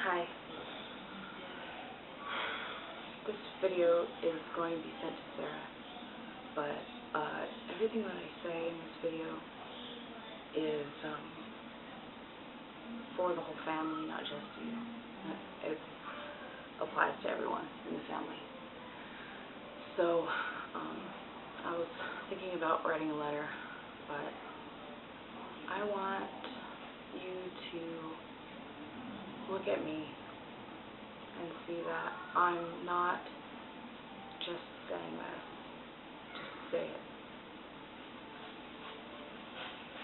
Hi. This video is going to be sent to Sarah, but everything that I say in this video is for the whole family, not just you. It applies to everyone in the family. So I was thinking about writing a letter, but I want you to look at me and see that I'm not just saying this just to say it.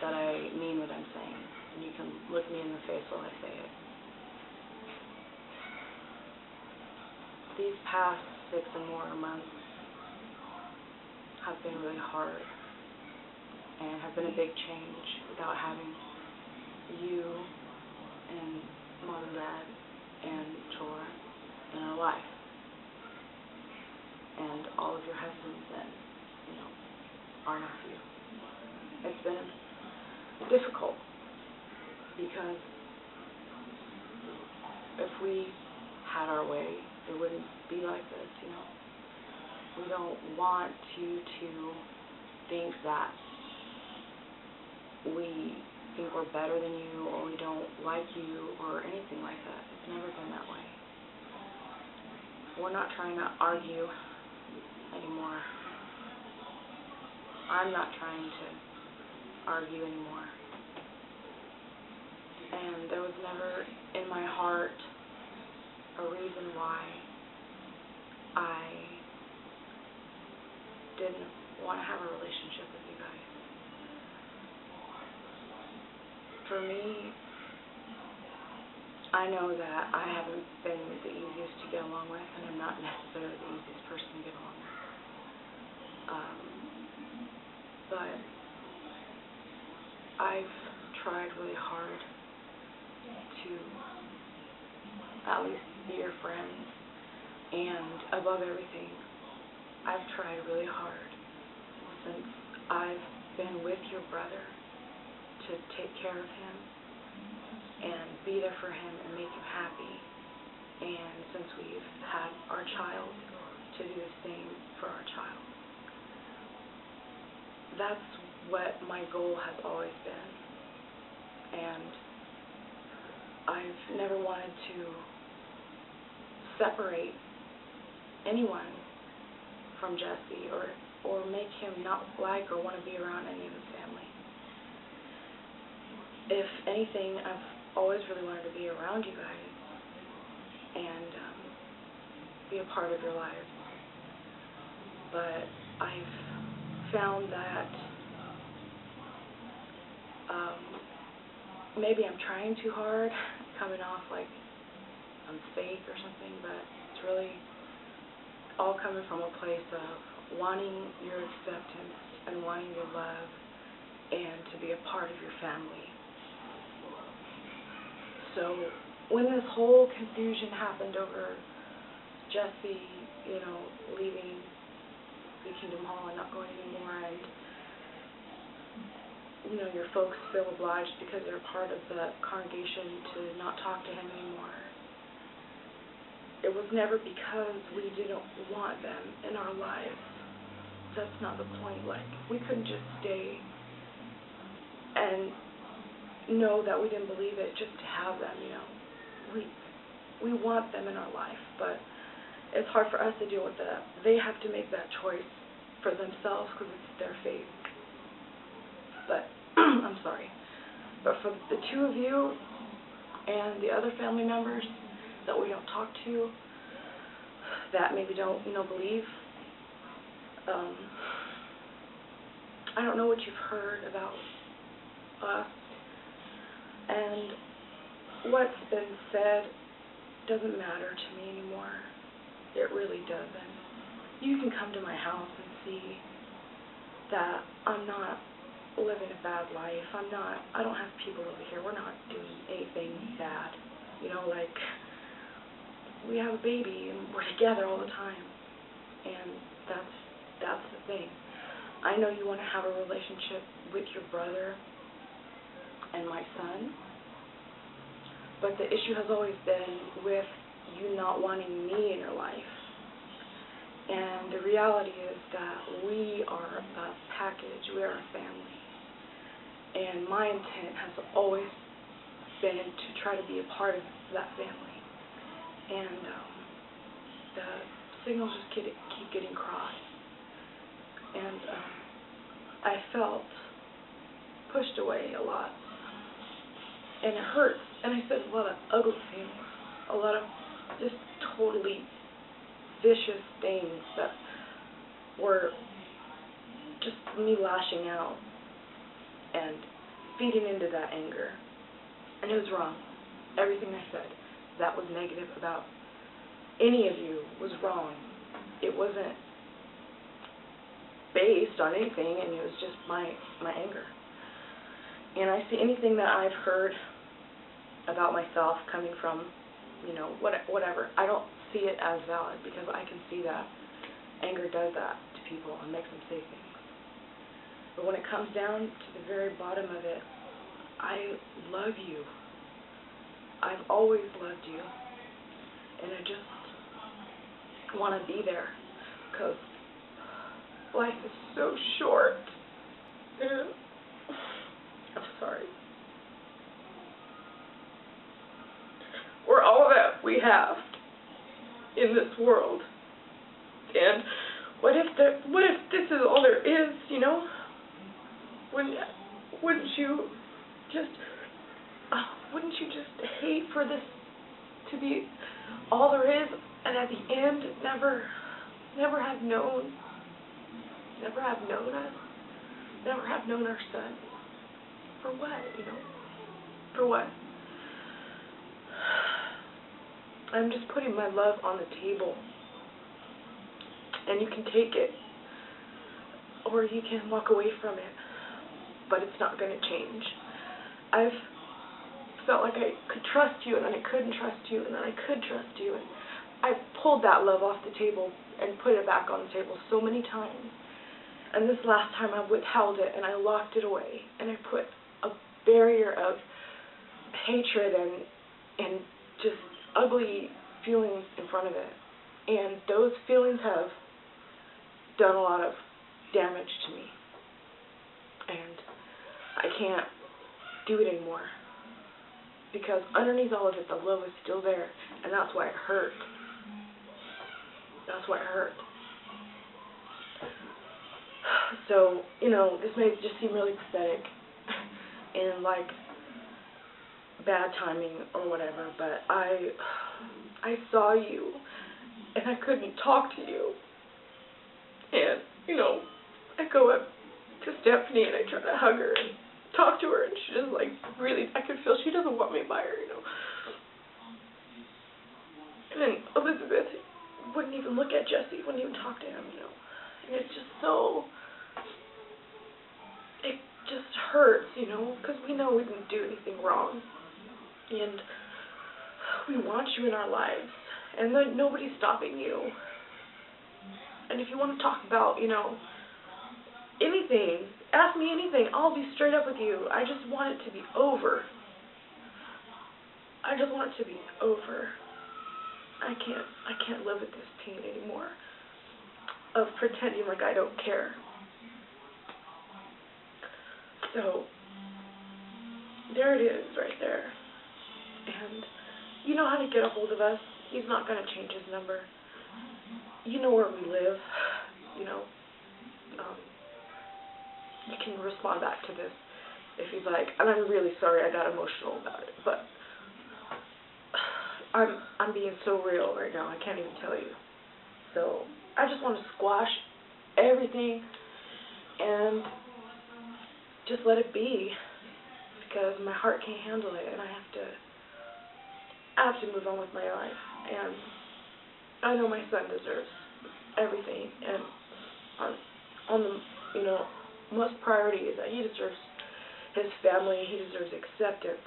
That I mean what I'm saying, and you can look me in the face while I say it. These past 6 and more months have been really hard and have been a big change without having you and Mom and Dad and Chor in our life, and all of your husbands and, our nephew. It's been difficult because if we had our way, it wouldn't be like this, We don't want you to think that we think we're better than you, or we don't like you, or anything like that. It's never been that way. We're not trying to argue anymore. I'm not trying to argue anymore. And there was never in my heart a reason why I didn't want to have a relationship with you guys. For me, I know that I haven't been the easiest to get along with, and I'm not necessarily the easiest person to get along with. But I've tried really hard to at least be your friend, and above everything, I've tried really hard since I've been with your brother to take care of him and be there for him and make him happy, and since we've had our child, to do the same for our child. That's what my goal has always been, and I've never wanted to separate anyone from Jesse or make him not like or want to be around any of his family. If anything, I've always really wanted to be around you guys and be a part of your lives. But I've found that maybe I'm trying too hard, coming off like I'm fake or something, but it's really all coming from a place of wanting your acceptance and wanting your love and to be a part of your family. So when this whole confusion happened over Jesse, leaving the Kingdom Hall and not going anymore, and your folks feel obliged because they're part of the congregation to not talk to him anymore. It was never because we didn't want them in our lives. That's not the point. We couldn't just stay and know that we didn't believe it just to have them, We want them in our life, but it's hard for us to deal with that. They have to make that choice for themselves because it's their faith. But, I'm sorry. But for the two of you and the other family members that we don't talk to, that maybe don't, believe, I don't know what you've heard about us, and what's been said doesn't matter to me anymore. It really doesn't. You can come to my house and see that I'm not living a bad life. I don't have people over here. We're not doing anything bad. We have a baby and we're together all the time. And that's the thing. I know you want to have a relationship with your brother and my son, But the issue has always been with you not wanting me in your life. And the reality is that we are a package, we are a family. And my intent has always been to try to be a part of that family. And the signals just keep getting crossed. And I felt pushed away a lot. And it hurts. And I said a lot of ugly things, a lot of just totally vicious things that were just me lashing out and feeding into that anger. And it was wrong. Everything I said that was negative about any of you was wrong. It wasn't based on anything, and it was just my anger. And I see anything that I've heard about myself coming from, whatever, I don't see it as valid, because I can see that anger does that to people and makes them say things. But when it comes down to the very bottom of it, I love you. I've always loved you. And I just want to be there, because life is so short. And I'm sorry. We're all that we have in this world. And what if this is all there is, Wouldn't you just hate for this to be all there is, and at the end never have known us, never have known our son? For what, For what? I'm just putting my love on the table, and you can take it, or you can walk away from it, but it's not going to change. I've felt like I could trust you, and then I couldn't trust you, and then I could trust you, and I pulled that love off the table and put it back on the table so many times. And this last time I withheld it, and I locked it away, and I put a barrier of hatred and just ugly feelings in front of it. And those feelings have done a lot of damage to me. And I can't do it anymore. Because underneath all of it, the love is still there. And that's why it hurt. That's why it hurt. So, this may just seem really pathetic and like bad timing or whatever, but I saw you and I couldn't talk to you. And, I go up to Stephanie and I try to hug her and talk to her, and she just really, I could feel she doesn't want me by her, And then Elizabeth wouldn't even look at Jesse, wouldn't even talk to him, And it's just so, it just hurts, because we know we didn't do anything wrong. And we want you in our lives, and then nobody's stopping you. And if you want to talk about, anything, ask me anything, I'll be straight up with you. I just want it to be over. I just want it to be over. I can't live with this pain anymore of pretending like I don't care. So, there it is right there. And you know how to get a hold of us. He's not going to change his number. You know where we live. You can respond back to this if you'd like. And I'm really sorry I got emotional about it, but I'm being so real right now. I can't even tell you. So I just want to squash everything and just let it be, because my heart can't handle it, and I have to move on with my life. And I know my son deserves everything, and on the most priority is that he deserves his family, he deserves acceptance,